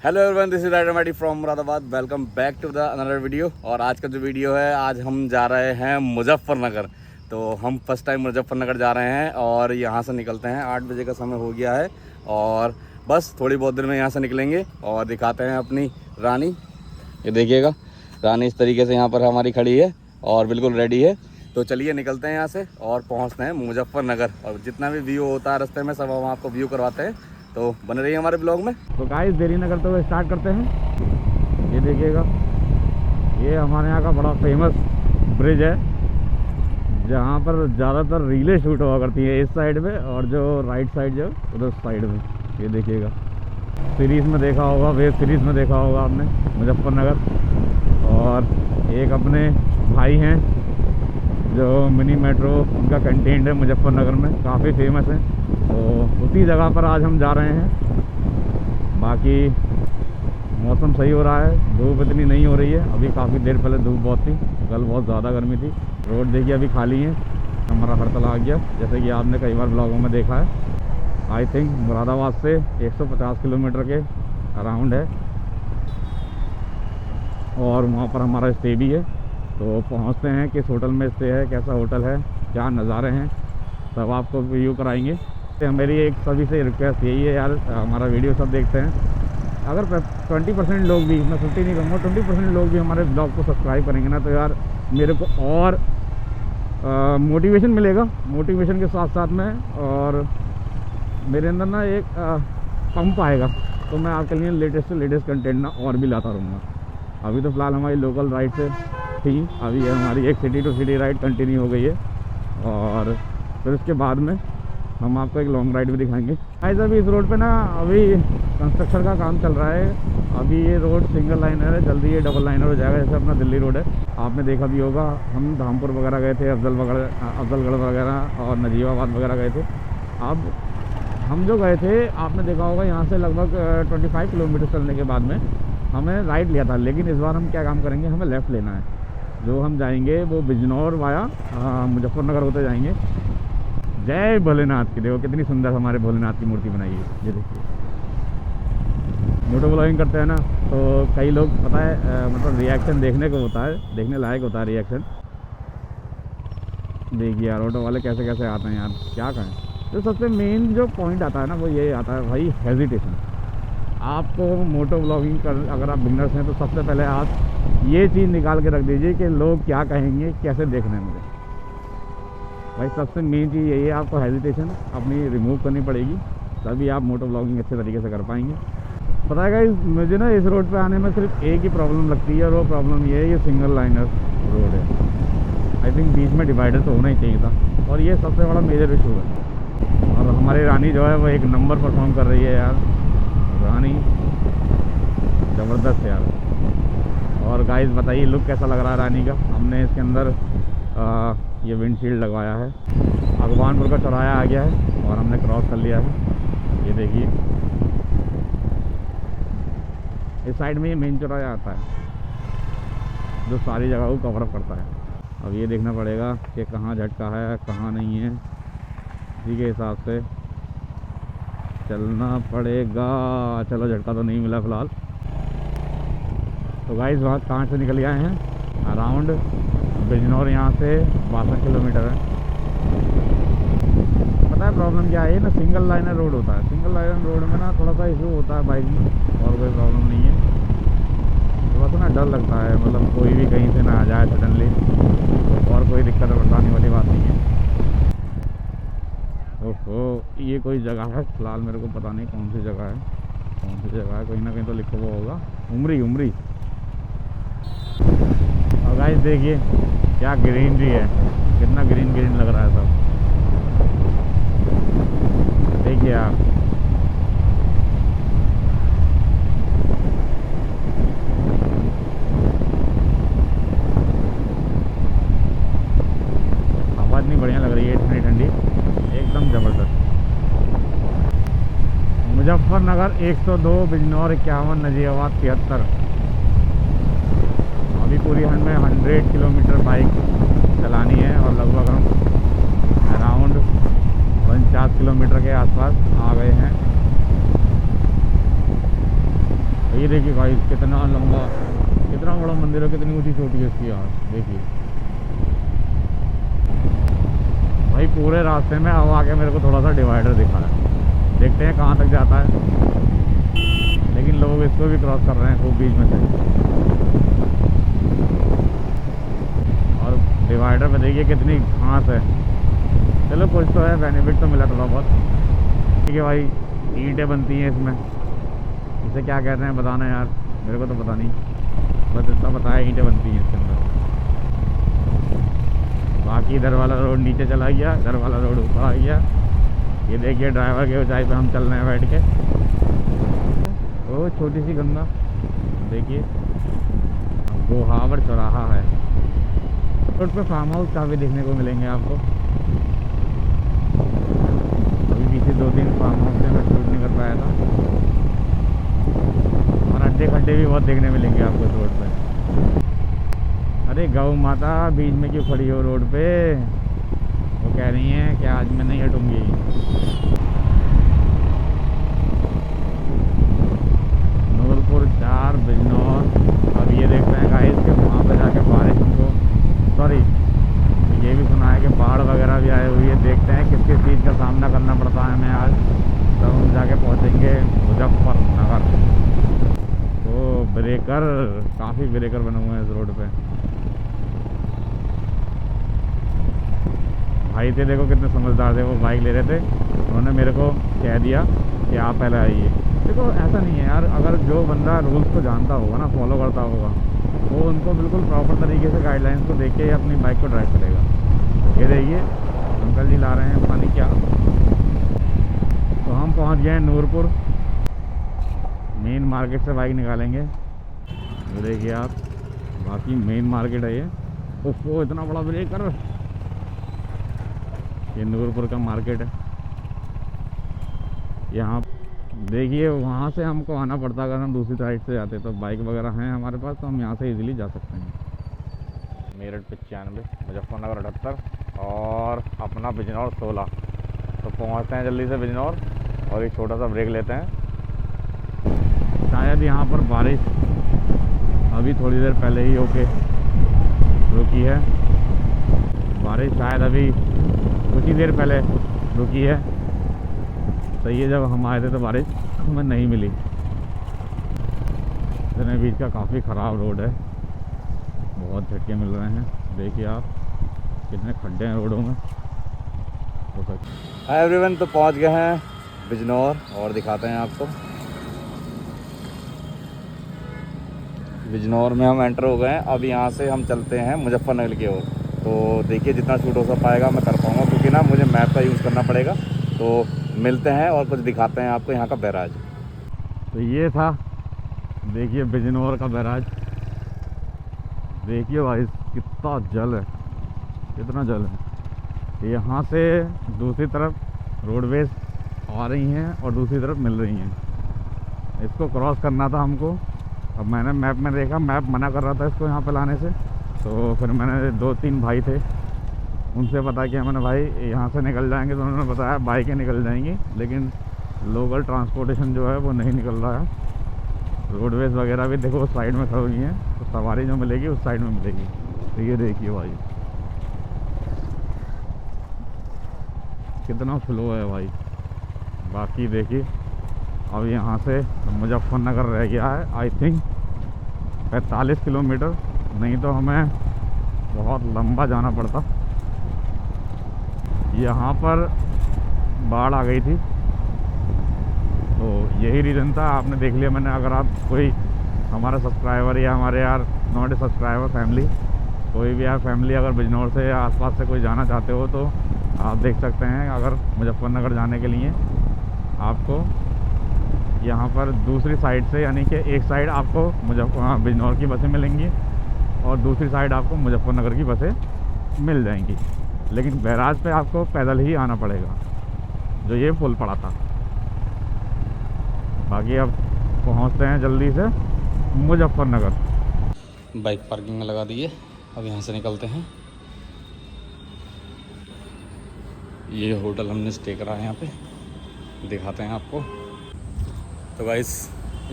Hello everyone, this is rider from Moradabad. Welcome back to the another video. और आज का जो वीडियो है, आज हम जा रहे हैं मुजफ्फरनगर। तो हम फर्स्ट टाइम मुजफ्फरनगर जा रहे हैं और यहाँ से निकलते हैं। 8 बजे का समय हो गया है और बस थोड़ी बहुत देर में यहाँ से निकलेंगे और दिखाते हैं अपनी रानी। ये देखिएगा, रानी इस तरीके से यहाँ पर हमारी खड़ी है और बिल्कुल रेडी है। तो चलिए निकलते हैं यहाँ से और पहुँचते हैं मुजफ्फरनगर। और जितना भी व्यू होता है रास्ते में सब हम आपको व्यू करवाते हैं, तो बने रहिए हमारे ब्लॉग में। तो गाइस देरी न करते हुए स्टार्ट करते हैं। ये देखिएगा, ये हमारे यहाँ का बड़ा फेमस ब्रिज है जहाँ पर ज़्यादातर रीलें शूट हुआ करती है, इस साइड में, और जो राइट साइड जो उधर साइड में। ये देखिएगा, सीरीज़ में देखा होगा, वेब सीरीज़ में देखा होगा आपने मुजफ्फरनगर। और एक अपने भाई हैं जो मिनी मेट्रो, उनका कंटेंट है मुजफ्फरनगर में, काफ़ी फेमस है। तो उसी जगह पर आज हम जा रहे हैं। बाकी मौसम सही हो रहा है, धूप इतनी नहीं हो रही है। अभी काफ़ी देर पहले धूप बहुत थी, कल बहुत ज़्यादा गर्मी थी। रोड देखिए अभी खाली है, हमारा हड़ताल आ गया, जैसे कि आपने कई बार ब्लॉगों में देखा है। आई थिंक मुरादाबाद से 150 किलोमीटर के अराउंड है और वहाँ पर हमारा स्टे भी है। तो पहुँचते हैं किस होटल में स्टे है, कैसा होटल है, क्या नज़ारे हैं, सब आपको व्यू कराएंगे। मेरी एक सभी से रिक्वेस्ट यही है यार, हमारा वीडियो सब देखते हैं, अगर 20% लोग भी, मैं 50 नहीं कहूँगा, 20% लोग भी हमारे ब्लॉग को सब्सक्राइब करेंगे ना, तो यार मेरे को और मोटिवेशन मिलेगा। मोटिवेशन के साथ साथ में और मेरे अंदर ना एक पंप आएगा, तो मैं आपके लिए लेटेस्ट से लेटेस्ट कंटेंट ना और भी लाता रहूँगा। अभी तो फ़िलहाल हमारी लोकल राइड से थी, अभी हमारी एक city to city ride continue हो गई है और फिर उसके बाद में हम आपको एक लॉन्ग राइड भी दिखाएंगे। गाइस अभी इस रोड पे ना अभी कंस्ट्रक्शन का काम चल रहा है। अभी ये रोड सिंगल लाइनर है, जल्दी ये डबल लाइनर हो जाएगा, जैसे अपना दिल्ली रोड है। आपने देखा भी होगा, हम धामपुर वगैरह गए थे, अफजलगढ़ वगैरह और नजीबाबाद वगैरह गए थे। अब हम जो गए थे, आपने देखा होगा, यहाँ से लगभग 25 किलोमीटर चलने के बाद में हमें राइट लिया था। लेकिन इस बार हम क्या काम करेंगे, हमें लेफ़्ट लेना है। जो हम जाएंगे वो बिजनौर वाया मुजफ्फरनगर होते जाएंगे। जय भोलेनाथ की। देखो कितनी सुंदर हमारे भोलेनाथ की मूर्ति बनाई है, ये देखिए। मोटो ब्लॉगिंग करते हैं ना, तो कई लोग पता है मतलब रिएक्शन देखने को होता है, देखने लायक होता है रिएक्शन। देखिए यार ऑटो वाले कैसे कैसे आते हैं यार, क्या कहें। तो सबसे मेन जो पॉइंट आता है ना, वो ये आता है भाई, हेजिटेशन। आपको मोटो ब्लॉगिंग कर, अगर आप बिगनर्स हैं, तो सबसे पहले आप ये चीज़ निकाल के रख दीजिए कि लोग क्या कहेंगे, कैसे देखना है मुझे। भाई सबसे मेन चीज़ यही है, आपको हेजिटेशन अपनी रिमूव करनी पड़ेगी, तभी आप मोटो ब्लॉगिंग अच्छे तरीके से कर पाएंगे। पता है गाइस, मुझे ना इस रोड पे आने में सिर्फ एक ही प्रॉब्लम लगती है, और वो प्रॉब्लम ये है, ये सिंगल लाइनर रोड है। आई थिंक बीच में डिवाइडर तो होना ही चाहिए था, और ये सबसे बड़ा मेजर इशू है। और हमारी रानी जो है वो एक नंबर परफॉर्म कर रही है यार, रानी ज़बरदस्त है यार। और गाइस बताइए लुक कैसा लग रहा है रानी का। हमने इसके अंदर ये विंडशील्ड लगवाया है। भगवानपुर का चौराहा आ गया है और हमने क्रॉस कर लिया है। ये देखिए, इस साइड में ये मेन चौराहा आता है जो सारी जगह को कवर अप करता है। अब ये देखना पड़ेगा कि कहाँ झटका है, कहाँ नहीं है, इसी के हिसाब से चलना पड़ेगा। चलो झटका तो नहीं मिला फ़िलहाल। तो गाइस वहाँ कहाँ से निकल आए हैं, अराउंड बिजनौर यहाँ से 62 किलोमीटर है। पता है प्रॉब्लम क्या है ना, सिंगल लाइनर रोड होता है। सिंगल लाइनर रोड में ना थोड़ा सा इशू होता है बाइक में, और कोई प्रॉब्लम नहीं है। थोड़ा सा ना डर लगता है, मतलब कोई भी कहीं से ना आ जाए सडनली, और कोई दिक्कत परेशानी वाली बात नहीं है। ओहो, ये कोई जगह है, फिलहाल मेरे को पता नहीं कौन सी जगह है, कौन सी जगह है, कहीं ना कहीं तो लिखा हुआ होगा उमरी। और गाइस देखिए क्या ग्रीनरी है, कितना ग्रीन लग रहा है सब। देखिए आप, हवा इतनी बढ़िया लग रही है, ठंडी ठंडी, एकदम ज़बरदस्त। मुजफ्फरनगर 102, बिजनौर 51, नजीबाबाद 73। अभी पूरी हमें 100 किलोमीटर बाइक चलानी है और लगभग हम अराउंड 49 किलोमीटर के आसपास आ गए हैं। ये देखिए भाई कितना लंबा, कितना बड़ा मंदिर है, कितनी ऊंची चोटी है इसकी यार। देखिए भाई पूरे रास्ते में अब आके मेरे को थोड़ा सा डिवाइडर दिखा है, देखते हैं कहाँ तक जाता है। लेकिन लोग इसको भी क्रॉस कर रहे हैं खूब बीच में से। और डिवाइडर में देखिए कितनी घास है। चलो कुछ तो है, बेनिफिट तो मिला थोड़ा बहुत। ठीक है भाई, ईंटें बनती हैं इसमें, इसे क्या कहते हैं बताना यार, मेरे को तो पता नहीं, बस इतना पता है ईंटें बनती हैं इसके अंदर। बाकी इधर वाला रोड नीचे चला गया, इधर वाला रोड ऊपर आ गया। ये देखिए ड्राइवर की ऊंचाई पे हम चल रहे हैं बैठ के। वो छोटी सी गंगा देखिए, गोहावर चौराहा है। रोड पे फार्म हाउस काफ़ी देखने को मिलेंगे आपको। अभी पीछे 2-3 फार्म हाउस से मैं शूट नहीं कर पाया था। और अड्डे खड्डे भी बहुत देखने मिलेंगे आपको इस रोड पे। अरे गौ माता बीच में क्यों खड़ी हो रोड पे? वो कह रही हैं कि आज मैं नहीं हटूंगी। नूरपुर 4 बिजनौर। अब ये देखते हैं गाइस कि वहाँ पे जाके बारिश को, सॉरी ये भी सुना है कि बाढ़ वगैरह भी आई हुई है। देखते हैं किस किस चीज़ का सामना करना पड़ता है हमें आज। तब हम जाके पहुँचेंगे मुजफ्फरनगर। तो ब्रेकर, काफ़ी ब्रेकर बने हुए हैं इस रोड पे। भाई थे देखो कितने समझदार थे, वो बाइक ले रहे थे, उन्होंने मेरे को कह दिया कि आप पहले आइए। देखो ऐसा नहीं है यार, अगर जो बंदा रूल्स को जानता होगा ना, फॉलो करता होगा, वो उनको बिल्कुल प्रॉपर तरीके से गाइडलाइंस को देख के अपनी बाइक को ड्राइव करेगा। ये देखिए अंकल जी ला रहे हैं पानी क्या। तो हम पहुंच गए हैं नूरपुर। मेन मार्केट से बाइक निकालेंगे। ये देखिए आप, बाकी मेन मार्केट है ये। वो इतना बड़ा ब्रेकर, ये नूरपुर का मार्केट है। यहाँ देखिए वहाँ से हमको आना पड़ता, अगर हम दूसरी साइड से जाते तो बाइक वगैरह हैं हमारे पास, तो हम यहाँ से इजीली जा सकते हैं। मेरठ 95, मुजफ्फरनगर 78 और अपना बिजनौर 16। तो पहुँचते हैं जल्दी से बिजनौर और एक छोटा सा ब्रेक लेते हैं। शायद यहाँ पर बारिश अभी थोड़ी देर पहले ही होके रुकी है। बारिश शायद अभी कुछ ही देर पहले रुकी है। सही है, जब हम आए थे तो बारिश हमें नहीं मिली। इतने बीच का काफ़ी ख़राब रोड है, बहुत झटके मिल रहे हैं। देखिए आप कितने खड्डे हैं रोडों में। हाय एवरीवन, तो पहुंच गए हैं बिजनौर और दिखाते हैं आपको। बिजनौर में हम एंटर हो गए हैं। अब यहाँ से हम चलते हैं मुजफ्फरनगर की ओर। तो देखिए जितना शूट हो पाएगा मैं कर पाऊँगा, क्योंकि ना मुझे मैप का यूज़ करना पड़ेगा। तो मिलते हैं और कुछ दिखाते हैं आपको यहाँ का बैराज। तो ये था, देखिए बिजनौर का बैराज। देखिए भाई कितना जल है, कितना जल है। यहाँ से दूसरी तरफ रोडवेज आ रही हैं और दूसरी तरफ मिल रही हैं। इसको क्रॉस करना था हमको। अब मैंने मैप में देखा, मैप मना कर रहा था इसको यहाँ पे लाने से। तो फिर मैंने 2-3 भाई थे, उनसे पता किया मैंने, भाई यहाँ से निकल जाएंगे। तो उन्होंने बताया बाइकें निकल जाएंगी, लेकिन लोकल ट्रांसपोर्टेशन जो है वो नहीं निकल रहा है। रोडवेज वगैरह भी देखो उस साइड में खड़ी हुई हैं, तो सवारी जो मिलेगी उस साइड में मिलेगी। तो ये देखिए भाई कितना फ्लो है भाई। बाकी देखिए अब यहाँ से मुजफ्फरनगर रह गया है आई थिंक 45 किलोमीटर, नहीं तो हमें बहुत लंबा जाना पड़ता। यहाँ पर बाढ़ आ गई थी, तो यही रीज़न था। आपने देख लिया मैंने, अगर आप कोई हमारा सब्सक्राइबर या हमारे यार नॉट ए सब्सक्राइबर फैमिली, कोई भी यार फैमिली अगर बिजनौर से या आसपास से कोई जाना चाहते हो, तो आप देख सकते हैं। अगर मुजफ्फरनगर जाने के लिए आपको यहाँ पर दूसरी साइड से, यानी कि एक साइड आपको बिजनौर की बसें मिलेंगी और दूसरी साइड आपको मुजफ्फरनगर की बसें मिल जाएंगी। लेकिन बैराज पे आपको पैदल ही आना पड़ेगा, जो ये पुल पड़ा था। बाकी अब पहुँचते हैं जल्दी से मुजफ्फरनगर। बाइक पार्किंग में लगा दिए, अब यहाँ से निकलते हैं। ये होटल हमने स्टे करा है, यहाँ पे दिखाते हैं आपको। तो गाइस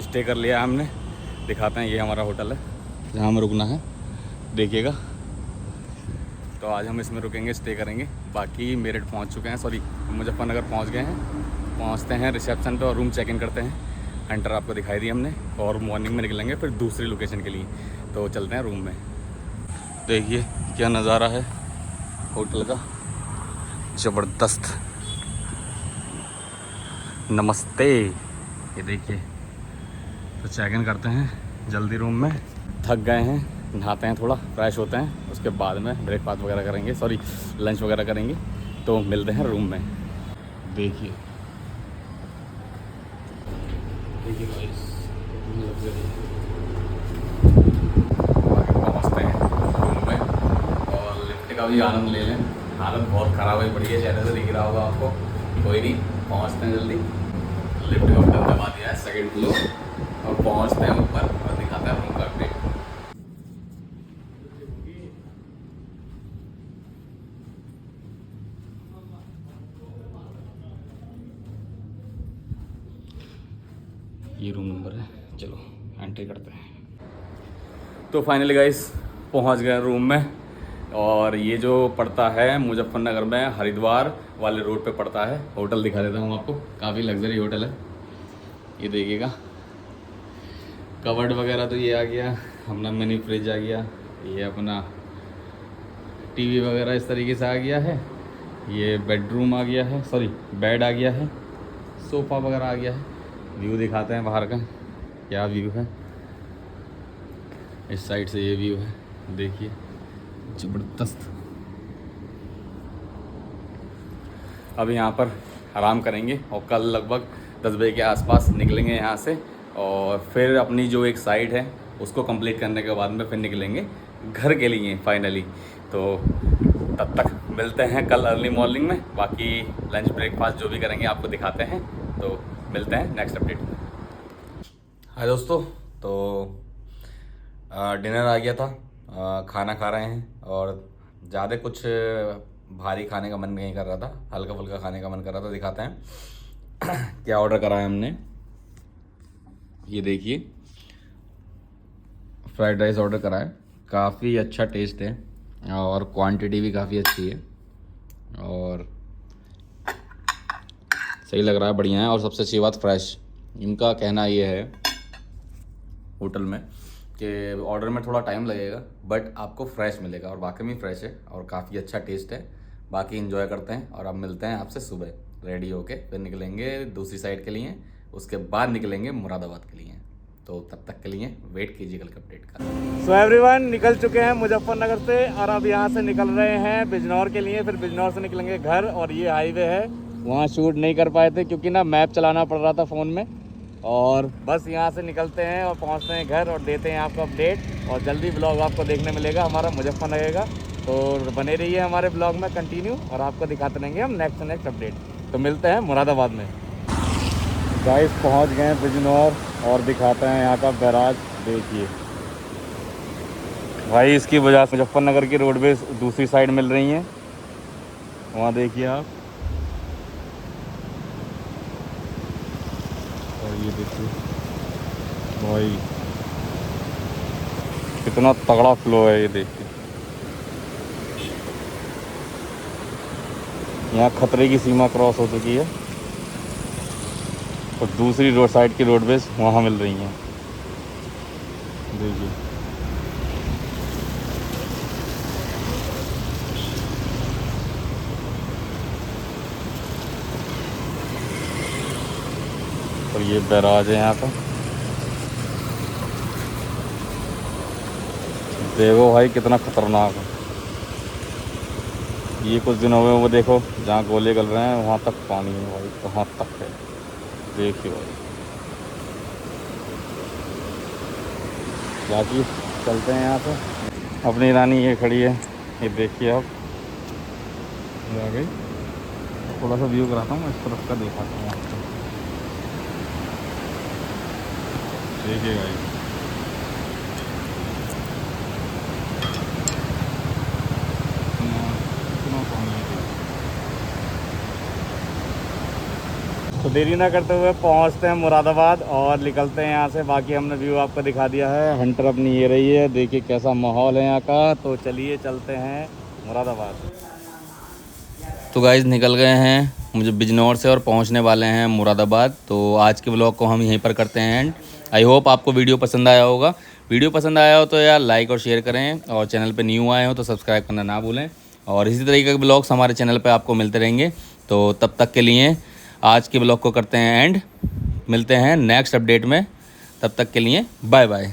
स्टे कर लिया हमने। दिखाते हैं, ये हमारा होटल है जहाँ हमें रुकना है, देखिएगा। तो आज हम इसमें रुकेंगे, स्टे करेंगे। बाकी मेरठ पहुँच चुके हैं, सॉरी मुजफ्फरनगर पहुँच गए हैं। पहुँचते हैं रिसेप्शन पे और रूम चेक इन करते हैं। हंटर आपको दिखाई दी हमने, और मॉर्निंग में निकलेंगे फिर दूसरी लोकेशन के लिए। तो चलते हैं रूम में। देखिए क्या नज़ारा है होटल का, ज़बरदस्त। नमस्ते। ये देखिए, तो चेक इन करते हैं जल्दी रूम में। थक गए हैं, नहाते हैं, थोड़ा फ्रेश होते हैं, उसके बाद में ब्रेकफास्ट वगैरह करेंगे, सॉरी लंच वगैरह करेंगे। तो मिलते हैं रूम में। देखिए देखिए गाइस, कितनी लग्जरी है। बाकी पहुँचते हैं रूम में और लिफ्ट का भी आनंद ले लें। हालत बहुत ख़राब है, बढ़िया चेहरे से दिख रहा होगा आपको। कोई नहीं, पहुँचते हैं जल्दी। लिफ्ट का बटन दबा दिया है, सेकंड फ्लोर, और पहुँचते हैं ऊपर और दिखाते हैं रूम का अपडेट। ये रूम नंबर है, चलो एंट्री करते हैं। तो फाइनली गाइस पहुंच गए रूम में। और ये जो पड़ता है मुजफ्फरनगर में, हरिद्वार वाले रोड पे पड़ता है। होटल दिखा देता हूँ आपको, काफ़ी लग्जरी होटल है। ये देखिएगा, कवर्ड वगैरह तो ये आ गया अपना, मिनी फ्रिज आ गया, ये अपना टीवी वगैरह इस तरीके से आ गया है। ये बेडरूम आ गया है, सॉरी बेड आ गया है, सोफ़ा वगैरह आ गया है। व्यू दिखाते हैं बाहर का, क्या व्यू है। इस साइड से ये व्यू है, देखिए ज़बरदस्त। अब यहाँ पर आराम करेंगे और कल लगभग 10 बजे के आसपास निकलेंगे यहाँ से। और फिर अपनी जो एक साइट है उसको कंप्लीट करने के बाद में फिर निकलेंगे घर के लिए फाइनली। तो तब तक मिलते हैं कल अर्ली मॉर्निंग में। बाकी लंच ब्रेकफास्ट जो भी करेंगे आपको दिखाते हैं। तो मिलते हैं नेक्स्ट अपडेट में। हाय दोस्तों, तो डिनर आ गया था, खाना खा रहे हैं। और ज़्यादा कुछ भारी खाने का मन नहीं कर रहा था, हल्का फुल्का खाने का मन कर रहा था। दिखाते हैं क्या ऑर्डर करा है हमने। ये देखिए, फ्राइड राइस ऑर्डर करा है, काफ़ी अच्छा टेस्ट है और क्वांटिटी भी काफ़ी अच्छी है और सही लग रहा है, बढ़िया है। और सबसे अच्छी बात फ्रेश। इनका कहना ये है होटल में कि ऑर्डर में थोड़ा टाइम लगेगा बट आपको फ्रेश मिलेगा, और वाकई में फ्रेश है और काफ़ी अच्छा टेस्ट है। बाकी एंजॉय करते हैं और अब मिलते हैं आपसे सुबह रेडी होके। फिर निकलेंगे दूसरी साइड के लिए, उसके बाद निकलेंगे मुरादाबाद के लिए। तो तब तक के लिए वेट कीजिए कल के अपडेट का। सो एवरीवन, निकल चुके हैं मुजफ्फरनगर से और अब यहाँ से निकल रहे हैं बिजनौर के लिए। फिर बिजनौर से निकलेंगे घर। और ये हाईवे है, वहाँ शूट नहीं कर पाए थे क्योंकि ना मैप चलाना पड़ रहा था फ़ोन में। और बस यहाँ से निकलते हैं और पहुँचते हैं घर और देते हैं आपको अपडेट। और जल्दी ब्लॉग आपको देखने मिलेगा हमारा मुजफ्फरनगर का। तो बने रहिए हमारे ब्लॉग में कंटिन्यू, और आपको दिखाते रहेंगे हम नेक्स्ट अपडेट। तो मिलते हैं मुरादाबाद में। गाइस पहुँच गए हैं बिजनौर और दिखाते हैं यहाँ का बैराज। देखिए भाई, इसकी वजह से मुजफ्फरनगर की रोडवेज दूसरी साइड मिल रही हैं। वहाँ देखिए आप, और ये देखिए भाई कितना तगड़ा फ्लो है। ये देखिए यहाँ खतरे की सीमा क्रॉस हो चुकी है और दूसरी रोड साइड की रोडवेज वहाँ मिल रही हैं। देखिए और ये बैराज है यहाँ का। देखो भाई कितना खतरनाक है। ये कुछ दिनों में वो देखो जहाँ गोले गल रहे हैं वहाँ तक पानी है भाई, कहाँ तक है देखिए भाई। बाकी चलते हैं यहाँ से। अपनी रानी ये खड़ी है, ये देखिए आप, ये आ गई। थोड़ा सा व्यू कराता हूँ, इस तरफ का दिखाता हूँ आपको। देखिए भाई कितना पानी है। तो देरी ना करते हुए पहुंचते हैं मुरादाबाद और निकलते हैं यहाँ से। बाकी हमने व्यू आपको दिखा दिया है। हंटर अपनी ये रही है, देखिए कैसा माहौल है यहाँ का। तो चलिए चलते हैं मुरादाबाद। तो गाइस निकल गए हैं मुझे बिजनौर से और पहुंचने वाले हैं मुरादाबाद। तो आज के ब्लॉग को हम यहीं पर करते हैं एंड। आई होप आपको वीडियो पसंद आया होगा। वीडियो पसंद आया हो तो यार लाइक और शेयर करें, और चैनल पे न्यू आए हो तो सब्सक्राइब करना ना भूलें। और इसी तरीके के ब्लॉग्स हमारे चैनल पे आपको मिलते रहेंगे। तो तब तक के लिए आज के ब्लॉग को करते हैं एंड। मिलते हैं नेक्स्ट अपडेट में, तब तक के लिए बाय बाय।